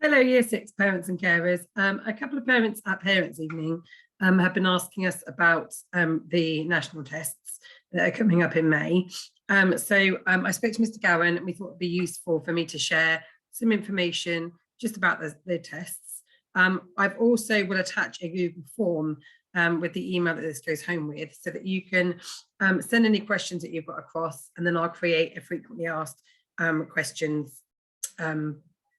Hello, Year 6 parents and carers. A couple of parents at Parents' Evening have been asking us about the national tests that are coming up in May. I spoke to Mr. Gowan and we thought it'd be useful for me to share some information just about the tests. I've also will attach a Google form with the email that this goes home with, so that you can send any questions that you've got across, and then I'll create a frequently asked questions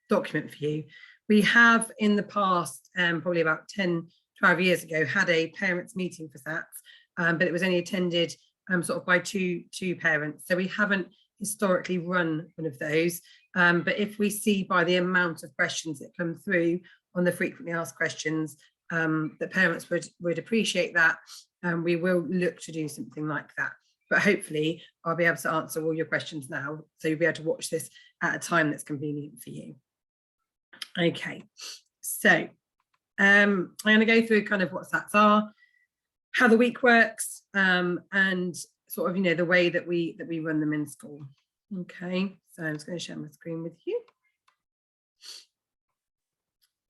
document for you. We have in the past, probably about 10, 12 years ago, had a parents meeting for SATs, but it was only attended sort of by two parents. So we haven't historically run one of those. But if we see by the amount of questions that come through on the frequently asked questions, that parents would appreciate that, we will look to do something like that. But hopefully I'll be able to answer all your questions now, so you'll be able to watch this at a time that's convenient for you. Okay, so I'm going to go through kind of what SATs are, how the week works, and sort of, the way that we run them in school. Okay, so I'm just going to share my screen with you.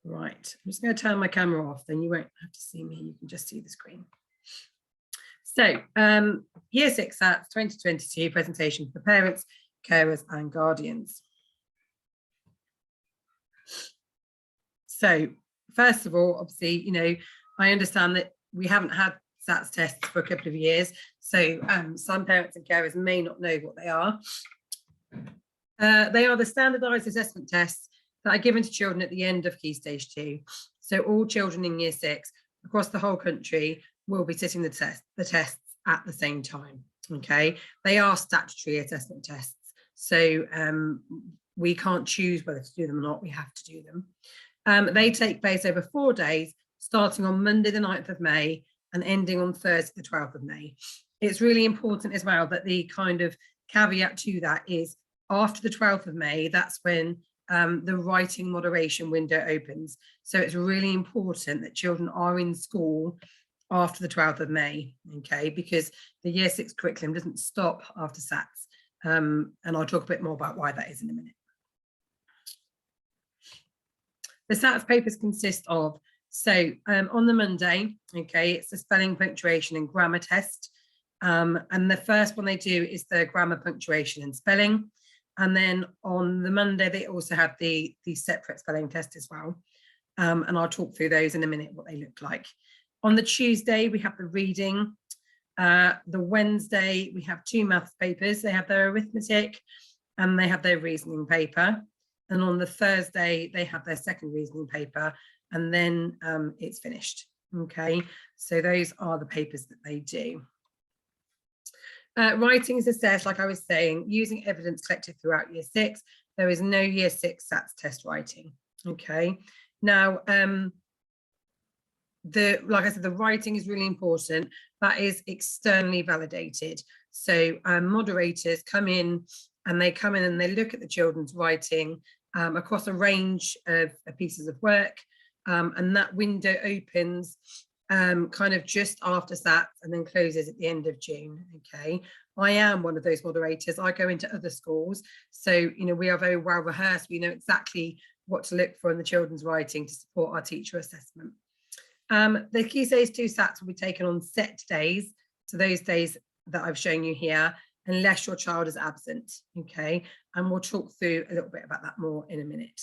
Right, I'm just going to turn my camera off, then you won't have to see me, you can just see the screen. So, Year 6 SATs 2022 presentation for parents, carers and guardians. So, first of all, obviously, I understand that we haven't had SATs tests for a couple of years, so some parents and carers may not know what they are. They are the standardised assessment tests that are given to children at the end of Key Stage 2. So all children in Year 6 across the whole country will be sitting the tests at the same time. Okay, they are statutory assessment tests, so we can't choose whether to do them or not, we have to do them. They take place over 4 days, starting on Monday the 9th of May and ending on Thursday the 12th of May. It's really important as well that the kind of caveat to that is after the 12th of May, that's when the writing moderation window opens. So it's really important that children are in school after the 12th of May, okay, because the Year 6 curriculum doesn't stop after SATs. And I'll talk a bit more about why that is in a minute. The SATs papers consist of, so on the Monday, okay, it's the spelling, punctuation and grammar test. And the first one they do is the grammar, punctuation and spelling. And then on the Monday, they also have the separate spelling test as well. And I'll talk through those in a minute, what they look like. On the Tuesday, we have the reading. The Wednesday, we have 2 maths papers. They have their arithmetic and they have their reasoning paper. And on the Thursday, they have their second reasoning paper, and then it's finished. Okay, so those are the papers that they do. Writing is assessed, like I was saying, using evidence collected throughout Year 6. There is no Year 6 SATs test writing. Okay, now, like I said, the writing is really important. That is externally validated. So moderators come in and they look at the children's writing across a range of pieces of work, and that window opens kind of just after SATs and then closes at the end of June. Okay, I am one of those moderators. I go into other schools, so we are very well rehearsed. We know exactly what to look for in the children's writing to support our teacher assessment. The Key Stage 2 SATs will be taken on set days, so those days that I've shown you here, unless your child is absent. Okay, and we'll talk through a little bit about that more in a minute.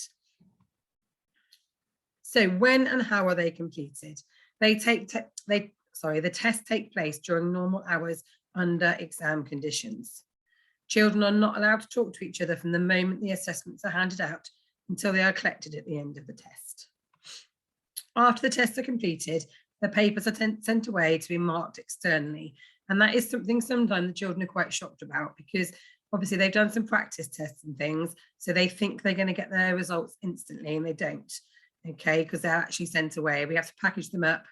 So when and how are they completed? The tests take place during normal hours under exam conditions. Children are not allowed to talk to each other from the moment the assessments are handed out until they are collected at the end of the test. After the tests are completed, the papers are sent away to be marked externally. And that is something sometimes the children are quite shocked about, because obviously they've done some practice tests and things, so they think they're going to get their results instantly, and they don't. Okay, because they're actually sent away. We have to package them up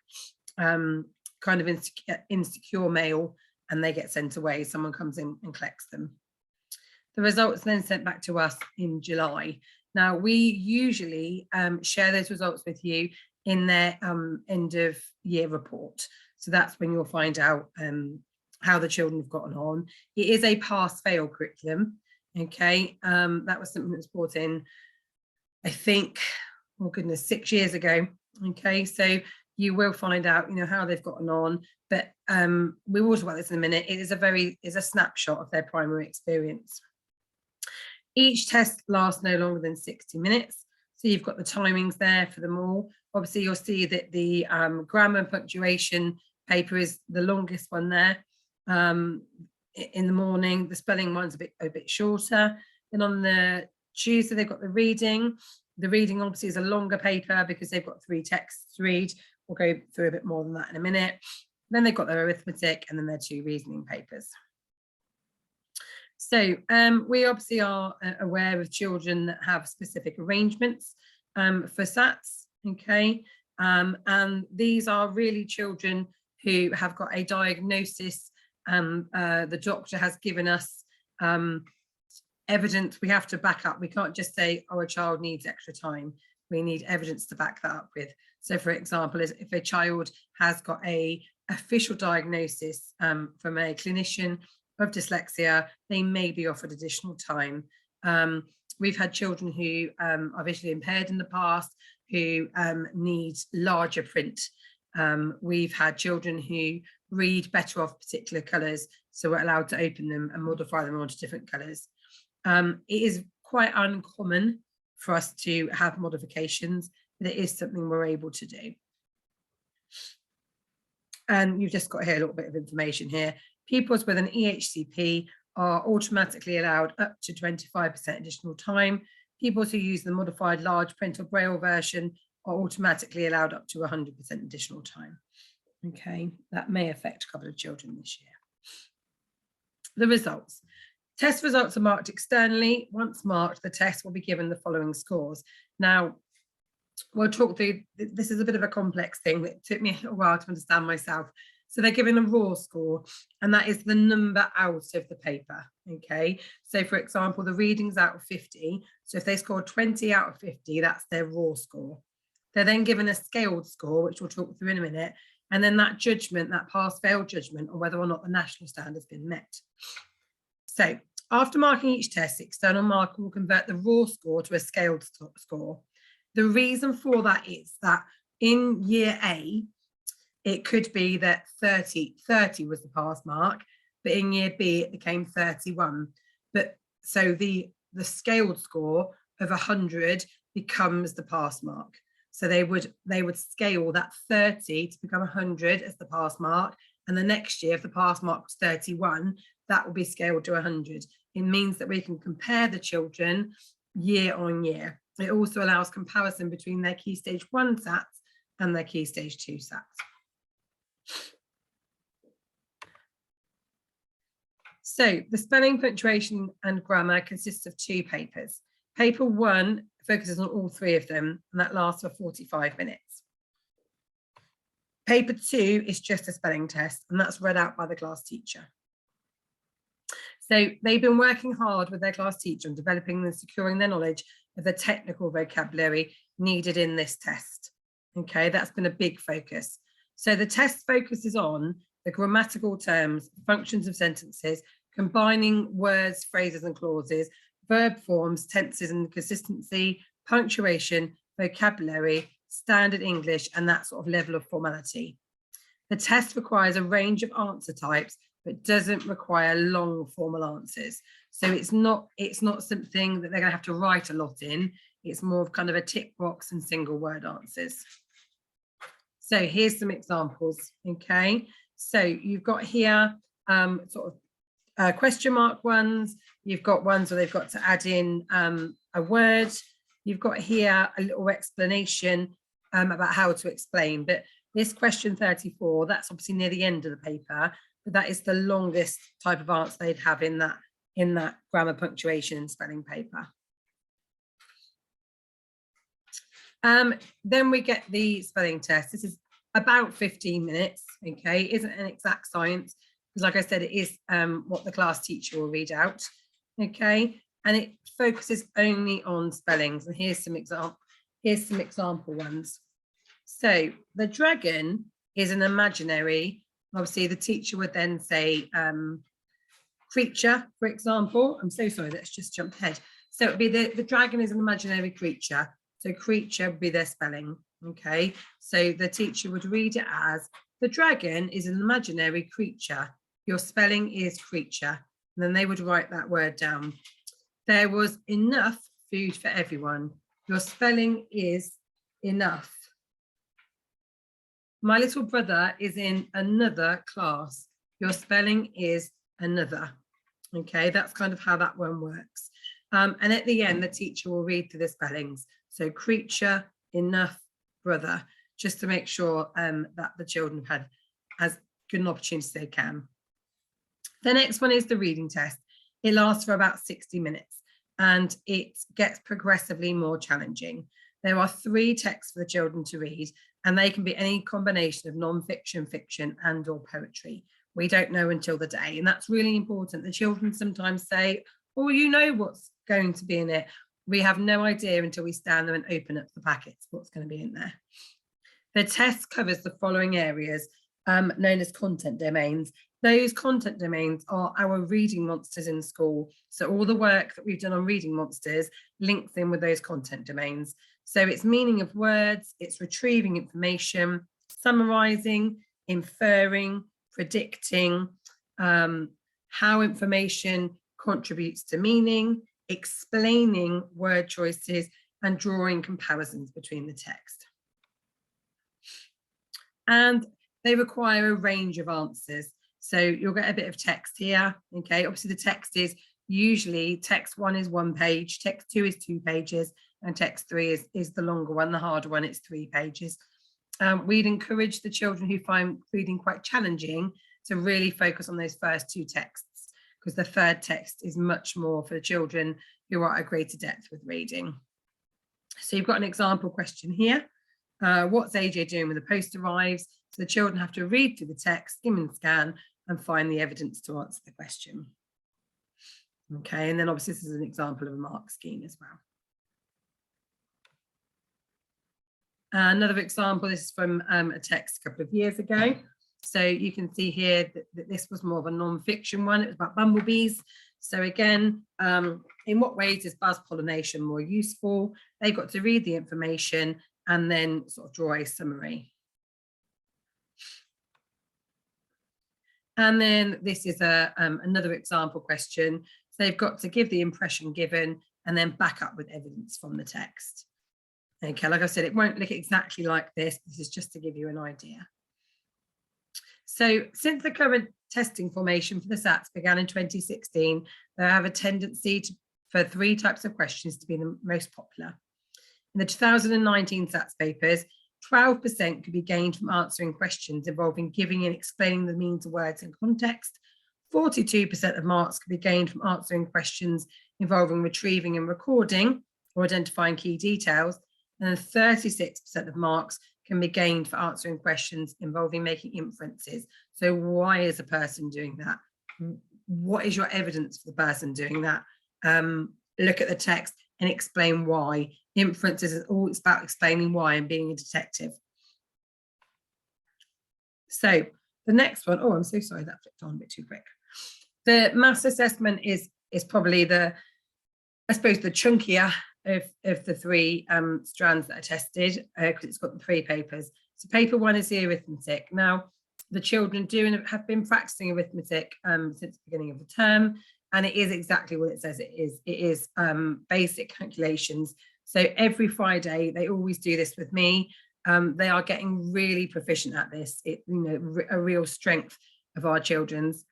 kind of in secure mail, and they get sent away. Someone comes in and collects them. The results then sent back to us in July. Now, we usually share those results with you in their end of year report. So that's when you'll find out how the children have gotten on. It is a pass-fail curriculum. Okay, that was something that was brought in, I think, oh goodness, 6 years ago. Okay, so you will find out, you know, how they've gotten on, but we will talk about this in a minute. It is a snapshot of their primary experience. Each test lasts no longer than 60 minutes. So you've got the timings there for them all. Obviously, you'll see that the grammar and punctuation paper is the longest one there. In the morning, the spelling one's a bit shorter. Then on the Tuesday, they've got the reading. The reading obviously is a longer paper because they've got 3 texts to read. We'll go through a bit more than that in a minute. Then they've got their arithmetic and then their 2 reasoning papers. So we obviously are aware of children that have specific arrangements for SATs, okay? And these are really children who have got a diagnosis. The doctor has given us evidence we have to back up. We can't just say, oh, a child needs extra time. We need evidence to back that up with. So for example, if a child has got a official diagnosis from a clinician of dyslexia, they may be offered additional time. We've had children who are visually impaired in the past who need larger print. We've had children who read better off particular colours, so we're allowed to open them and modify them onto different colours. It is quite uncommon for us to have modifications, but it is something we're able to do. And you've just got here a little bit of information here. Pupils with an EHCP are automatically allowed up to 25% additional time. Pupils who use the modified large print or braille version are automatically allowed up to 100% additional time. Okay, that may affect a couple of children this year. The results. Test results are marked externally. Once marked, the test will be given the following scores. Now, we'll talk through, this is a bit of a complex thing that took me a little while to understand myself. So they're given a raw score, and that is the number out of the paper, okay? So for example, the reading's out of 50. So if they score 20 out of 50, that's their raw score. They're then given a scaled score, which we'll talk through in a minute, and then that judgment, that pass-fail judgment on whether or not the national standard's been met. So after marking each test, the external marker will convert the raw score to a scaled score. The reason for that is that in year A, it could be that 30 was the pass mark, but in year B, it became 31. But so the scaled score of 100 becomes the pass mark. So they would scale that 30 to become 100 as the pass mark. And the next year, if the pass mark was 31, that will be scaled to 100. It means that we can compare the children year on year. It also allows comparison between their Key Stage 1 SATs and their Key Stage 2 SATs. So the spelling, punctuation and grammar consists of 2 papers. Paper 1 focuses on all 3 of them, and that lasts for 45 minutes. Paper 2 is just a spelling test, and that's read out by the class teacher. So they've been working hard with their class teacher on developing and securing their knowledge of the technical vocabulary needed in this test. Okay, that's been a big focus. So the test focuses on the grammatical terms, functions of sentences, combining words, phrases and clauses, verb forms, tenses and consistency, punctuation, vocabulary, standard English, and that sort of level of formality. The test requires a range of answer types, but doesn't require long formal answers. So it's not something that they're going to have to write a lot in. It's more of kind of a tick box and single word answers. So here's some examples, okay? So you've got here sort of question mark ones. You've got ones where they've got to add in a word. You've got here a little explanation about how to explain. But this question 34, that's obviously near the end of the paper, but that is the longest type of answer they'd have in that grammar, punctuation and spelling paper. Then we get the spelling test. This is about 15 minutes, okay? It isn't an exact science, because like I said, it is what the class teacher will read out, okay? And it focuses only on spellings. And here's some example ones. So the dragon is an imaginary, obviously the teacher would then say creature, for example. I'm so sorry, let's just jump ahead. So it would be the dragon is an imaginary creature. So creature would be their spelling. Okay, so the teacher would read it as, the dragon is an imaginary creature. Your spelling is creature. And then they would write that word down. There was enough food for everyone. Your spelling is enough. My little brother is in another class. Your spelling is another. Okay, that's kind of how that one works. And at the end, the teacher will read through the spellings. So creature, enough, brother, just to make sure that the children have had as good an opportunity as they can. The next one is the reading test. It lasts for about 60 minutes and it gets progressively more challenging. There are 3 texts for the children to read, and they can be any combination of non-fiction, fiction, and or poetry. We don't know until the day, and that's really important. The children sometimes say, oh, you know what's going to be in it. We have no idea until we stand there and open up the packets what's going to be in there. The test covers the following areas known as content domains. Those content domains are our reading monsters in school. So all the work that we've done on reading monsters links in with those content domains. So it's meaning of words, it's retrieving information, summarizing, inferring, predicting, how information contributes to meaning, explaining word choices, and drawing comparisons between the text. And they require a range of answers. So you'll get a bit of text here. Okay, obviously the text is usually text 1 is 1 page, text 2 is 2 pages, and text 3 is the longer one, the harder one, it's 3 pages. We'd encourage the children who find reading quite challenging to really focus on those first 2 texts, because the third text is much more for the children who are at a greater depth with reading. So you've got an example question here. What's AJ doing when the post arrives? So the children have to read through the text, skim and scan, and find the evidence to answer the question. Okay, and then obviously this is an example of a mark scheme as well. Another example, this is from a text a couple of years ago. So you can see here that this was more of a non-fiction one. It was about bumblebees. So again, in what ways is buzz pollination more useful? They got to read the information and then sort of draw a summary. And then this is another example question. So they've got to give the impression given and then back up with evidence from the text. Okay, like I said, it won't look exactly like this. This is just to give you an idea. So since the current testing formation for the SATs began in 2016, they have a tendency for 3 types of questions to be the most popular. In the 2019 SATs papers, 12% could be gained from answering questions involving giving and explaining the meanings of words in context. 42% of marks could be gained from answering questions involving retrieving and recording or identifying key details. And 36% of marks can be gained for answering questions involving making inferences. So why is a person doing that? What is your evidence for the person doing that? Look at the text and explain why. Inferences is all about explaining why and being a detective. So the next one, oh, I'm so sorry, that flipped on a bit too quick. The maths assessment is probably the, I suppose, the chunkier of the 3 strands that are tested, because it's got the 3 papers. So paper 1 is the arithmetic. Now, the children have been practicing arithmetic since the beginning of the term, and it is exactly what it says it is. It is basic calculations. So every Friday, they always do this with me. They are getting really proficient at this. It's a real strength of our children's.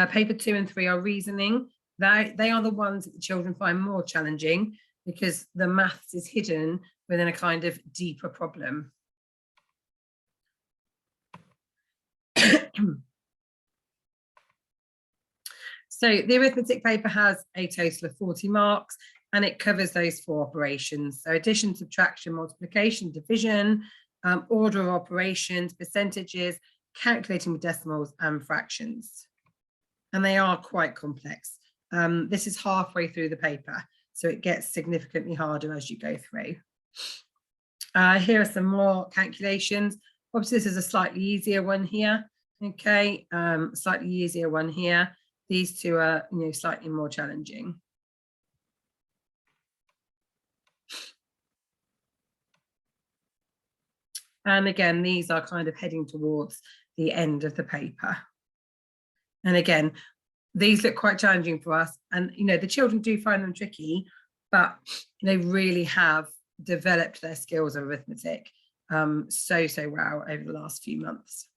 Paper 2 and 3 are reasoning. They are the ones that the children find more challenging, because the maths is hidden within a kind of deeper problem. So the arithmetic paper has a total of 40 marks, and it covers those 4 operations. So addition, subtraction, multiplication, division, order of operations, percentages, calculating with decimals, and fractions. And they are quite complex. This is halfway through the paper, so it gets significantly harder as you go through. Here are some more calculations. Obviously, this is a slightly easier one here. Okay, slightly easier one here. These 2 are, slightly more challenging. And again, these are kind of heading towards the end of the paper. And again, these look quite challenging for us. And, you know, the children do find them tricky, but they really have developed their skills of arithmetic so well over the last few months.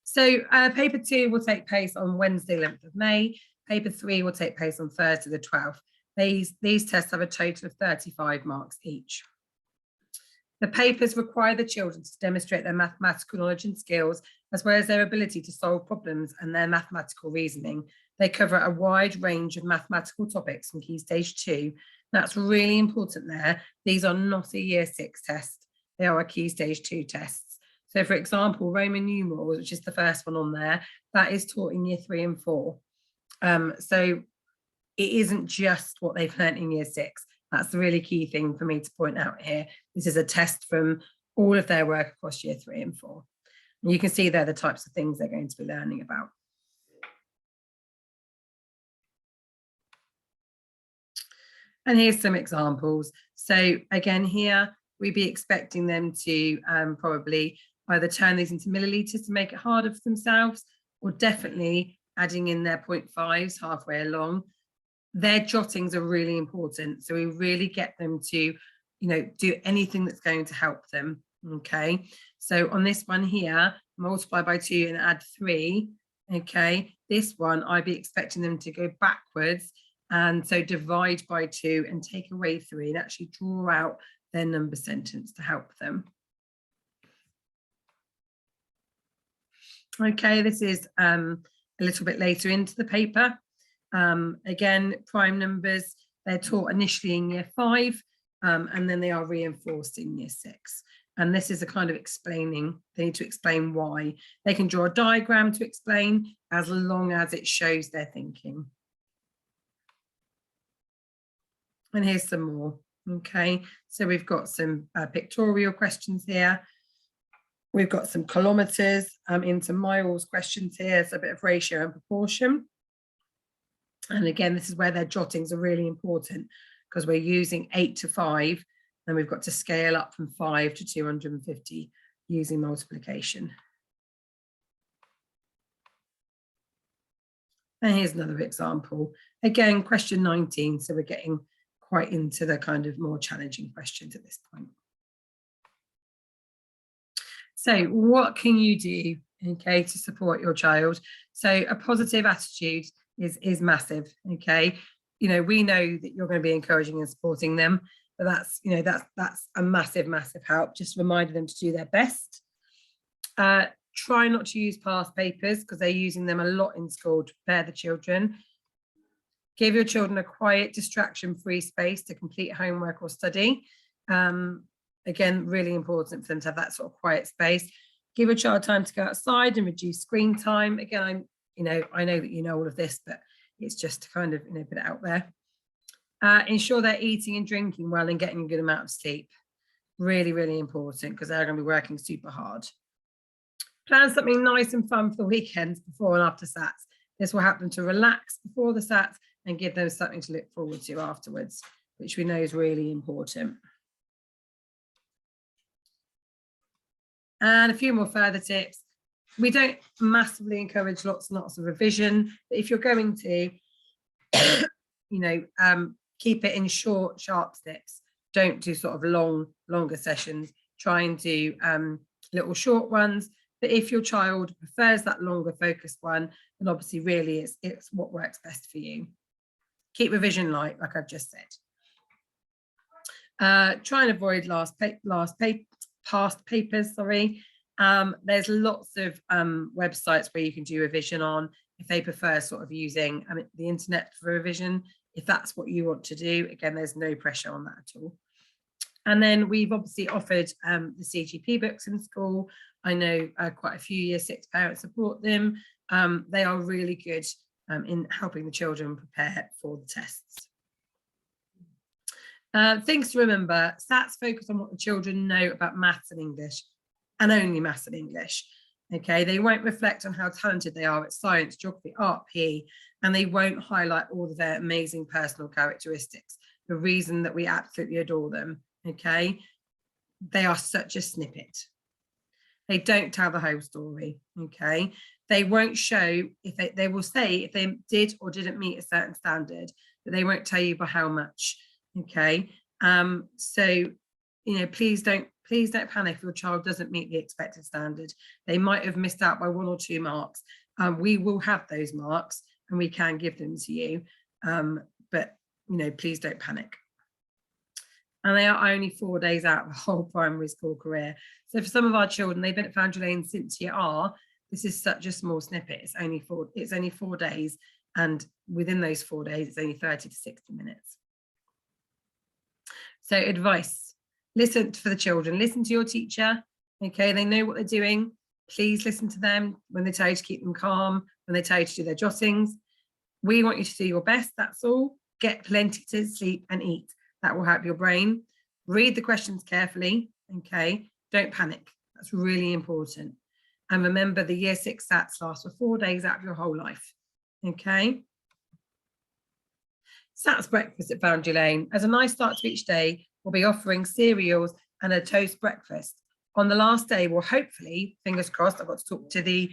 So paper 2 will take place on Wednesday, 11th of May. Paper 3 will take place on Thursday, the 12th. These tests have a total of 35 marks each. The papers require the children to demonstrate their mathematical knowledge and skills, as well as their ability to solve problems and their mathematical reasoning. They cover a wide range of mathematical topics from Key Stage 2. That's really important there. These are not a Year 6 test. They are a Key Stage 2 tests. So for example, Roman numerals, which is the first one on there, that is taught in Year 3 and 4. So it isn't just what they've learned in Year 6. That's the really key thing for me to point out here. This is a test from all of their work across Year 3 and 4. And you can see there the types of things they're going to be learning about. And here's some examples. So again, here we'd be expecting them to probably either turn these into millilitres to make it harder for themselves, or definitely adding in their 0.5s halfway along. Their jottings are really important. So we really get them to, you know, do anything that's going to help them. Okay. So on this one here, multiply by 2 and add 3. Okay. This one, I'd be expecting them to go backwards. And so divide by 2 and take away 3 and actually draw out their number sentence to help them. Okay, this is a little bit later into the paper. Again, prime numbers, they're taught initially in Year 5, and then they are reinforced in Year 6. And this is a kind of explaining, they need to explain why. They can draw a diagram to explain as long as it shows their thinking. And here's some more. Okay, so we've got some pictorial questions here. We've got some kilometres into miles questions here, so a bit of ratio and proportion. And again, this is where their jottings are really important, because we're using 8 to 5, and we've got to scale up from 5 to 250 using multiplication. And here's another example. Again, question 19, so we're getting quite into the kind of more challenging questions at this point. So what can you do, okay, to support your child? So a positive attitude is massive, okay? You know, we know that you're going to be encouraging and supporting them, but that's, you know, that's a massive help. Just reminding them to do their best. Try not to use past papers, because they're using them a lot in school to prepare the children. Give your children a quiet, distraction-free space to complete homework or study. Again, really important for them to have that sort of quiet space. Give a child time to go outside and reduce screen time. Again, I know that you know all of this, but it's just to kind of, you know, put it out there. Ensure they're eating and drinking well and getting a good amount of sleep. Really important, because they're going to be working super hard. Plan something nice and fun for the weekends before and after SATs. This will help them to relax before the SATs and give them something to look forward to afterwards, which we know is really important. And a few more further tips. We don't massively encourage lots and lots of revision, but if you're going to, you know, keep it in short, sharp steps. Don't do sort of longer sessions. Try and do little short ones. But if your child prefers that longer focused one, then obviously really it's what works best for you. Keep revision light, like I've just said. Try and avoid past papers, sorry. There's lots of websites where you can do revision on, if they prefer sort of using the internet for revision. If that's what you want to do, again, there's no pressure on that at all. And then we've obviously offered the CGP books in school. I know quite a few Year 6 parents have bought them. They are really good in helping the children prepare for the tests. Things to remember: SATs focus on what the children know about maths and English, and only maths and English. Okay, they won't reflect on how talented they are at science, geography, art, PE, and they won't highlight all of their amazing personal characteristics, the reason that we absolutely adore them. okay? They are such a snippet. They don't tell the whole story, okay? They won't show, if they will say if they did or didn't meet a certain standard, but they won't tell you by how much, okay? So, you know, please don't panic if your child doesn't meet the expected standard. They might have missed out by 1 or 2 marks. We will have those marks and we can give them to you, but, you know, please don't panic. And they are only 4 days out of the whole primary school career. So for some of our children, they've been at Foundry Lane since year R. This is such a small snippet. It's only 4 days, and within those 4 days, it's only 30 to 60 minutes. So advice: listen for the children. Listen to your teacher. Okay, they know what they're doing. Please listen to them when they tell you to keep them calm, when they tell you to do their jottings. We want you to do your best. That's all. Get plenty to sleep and eat. That will help your brain. Read the questions carefully, okay? Don't panic. That's really important. And remember, the year 6 SATs last for 4 days out of your whole life, okay? SATs breakfast at Foundry Lane. As a nice start to each day, we'll be offering cereals and a toast breakfast. On the last day, we'll hopefully, fingers crossed, I've got to talk to the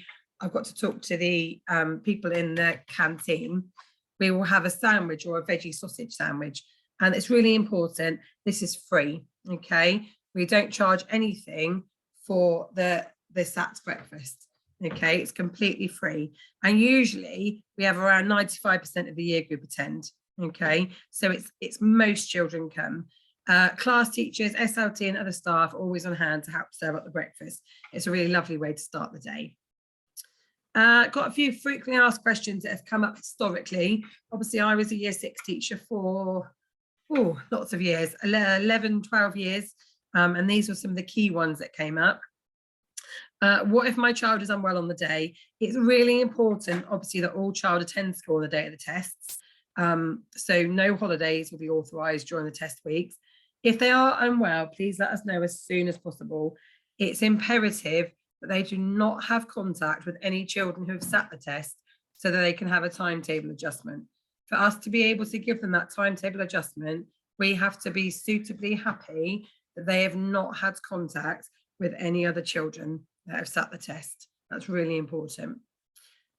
people in the canteen. We will have a sandwich or a veggie sausage sandwich. And it's really important, this is free, okay? We don't charge anything for the SATs breakfast, okay? It's completely free. And usually we have around 95% of the year group attend, okay? So it's most children come. Class teachers, SLT and other staff are always on hand to help serve up the breakfast. It's a really lovely way to start the day. Got a few frequently asked questions that have come up historically. Obviously, I was a year 6 teacher for lots of years, 11, 12 years. And these were some of the key ones that came up. What if my child is unwell on the day? It's really important, obviously, that all child attend school on the day of the tests. So no holidays will be authorised during the test weeks. If they are unwell, please let us know as soon as possible. It's imperative that they do not have contact with any children who have sat the test so that they can have a timetable adjustment. For us to be able to give them that timetable adjustment, we have to be suitably happy that they have not had contact with any other children that have sat the test. That's really important.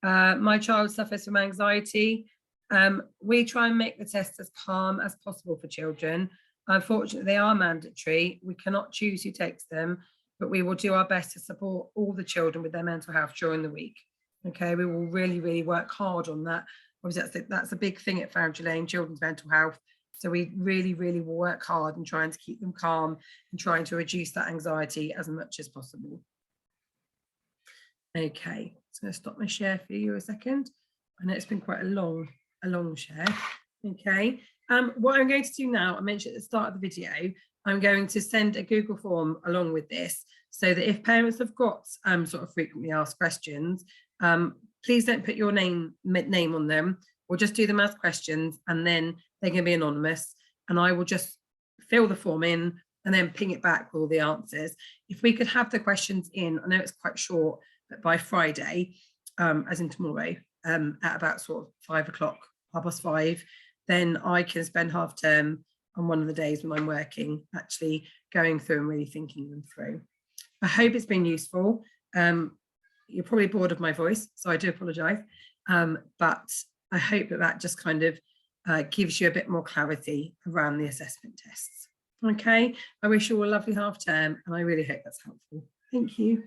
My child suffers from anxiety. We try and make the tests as calm as possible for children. Unfortunately, they are mandatory. We cannot choose who takes them, but we will do our best to support all the children with their mental health during the week. Okay, we will really, really work hard on that. Obviously, that's a big thing at Foundry Lane, children's mental health. So we really, really will work hard in trying to keep them calm and trying to reduce that anxiety as much as possible. Okay, so I'm going to stop my share for you a second. I know it's been quite a long share. Okay, what I'm going to do now, I mentioned at the start of the video, I'm going to send a Google form along with this so that if parents have got sort of frequently asked questions, please don't put your name on them. We'll just do them as questions and then they're going to be anonymous, and I will just fill the form in and then ping it back with all the answers. If we could have the questions in, I know it's quite short, but by Friday, as in tomorrow, at about sort of 5 o'clock, 5:30, then I can spend half term on one of the days when I'm working, actually going through and really thinking them through. I hope it's been useful. You're probably bored of my voice, so I do apologise. But I hope that just kind of gives you a bit more clarity around the assessment tests. Okay, I wish you all a lovely half term and I really hope that's helpful. Thank you.